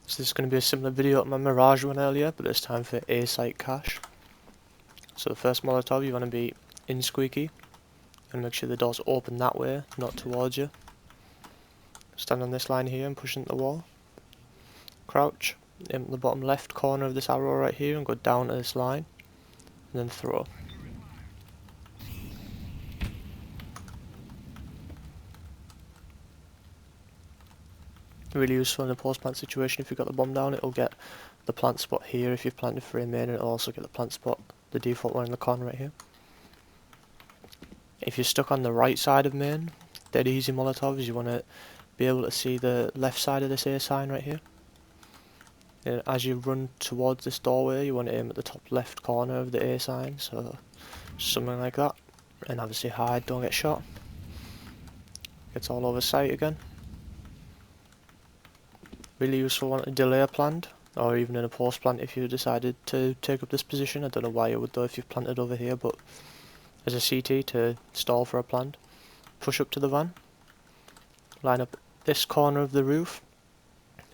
So this is going to be a similar video to my Mirage one earlier, but this time for A site cache. So the first molotov, you want to be in Squeaky, and make sure the door's open that way, not towards you. Stand on this line here and push into the wall. Crouch, aim at the bottom left corner of this arrow right here and go down to this line, and then throw. Really useful in a post plant situation. If you've got the bomb down, it'll get the plant spot here if you've planted frame main, and it'll also get the plant spot, the default one in the corner right here. If you're stuck on the right side of main, dead easy molotovs, you want to be able to see the left side of this A sign right here. And as you run towards this doorway, you want to aim at the top left corner of the A sign, so something like that. And obviously hide, don't get shot. Gets all over sight again. Really useful one to delay a plant, or even in a post plant if you decided to take up this position. I don't know why you would though if you've planted over here, but as a CT to stall for a plant, push up to the van, line up this corner of the roof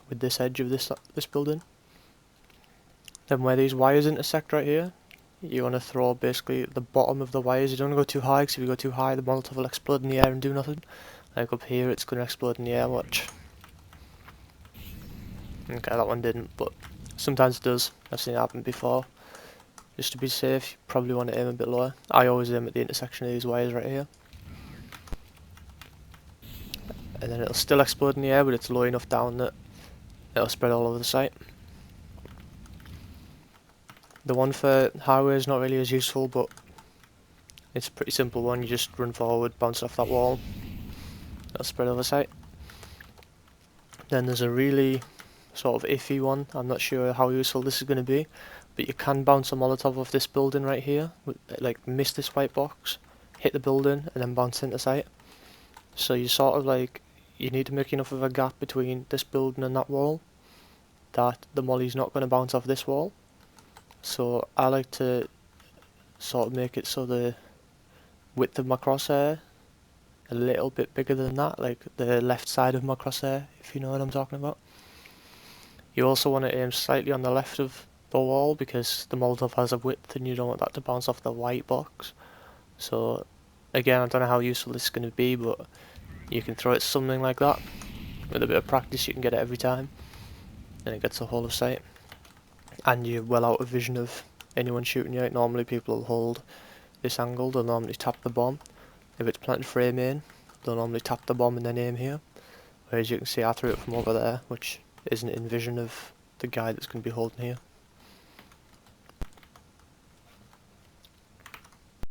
with this edge of this building. Then where these wires intersect right here, you want to throw basically at the bottom of the wires. You don't want to go too high, because if you go too high the molotov will explode in the air and do nothing. Like up here it's going to explode in the air, watch. Okay, that one didn't, but sometimes it does. I've seen it happen before. Just to be safe, you probably want to aim a bit lower. I always aim at the intersection of these wires right here. And then it'll still explode in the air, but it's low enough down that it'll spread all over the site. The one for highway is not really as useful, but it's a pretty simple one. You just run forward, bounce off that wall, it'll spread over the site. Then there's a really sort of iffy one. I'm not sure how useful this is going to be, but you can bounce a molotov off this building right here, like miss this white box, hit the building and then bounce into sight. So you sort of like, you need to make enough of a gap between this building and that wall that the molly's not going to bounce off this wall. So I like to sort of make it so the width of my crosshair a little bit bigger than that, like the left side of my crosshair, if you know what I'm talking about. You also want to aim slightly on the left of the wall, because the molotov has a width and you don't want that to bounce off the white box. So again, I don't know how useful this is going to be, but you can throw it something like that. With a bit of practice you can get it every time, and it gets the whole of sight. And you're well out of vision of anyone shooting you. Normally people will hold this angle, they'll normally tap the bomb. If it's planted frame in, they'll normally tap the bomb and then aim here. Whereas you can see I threw it from over there, which isn't in vision of the guy that's going to be holding here.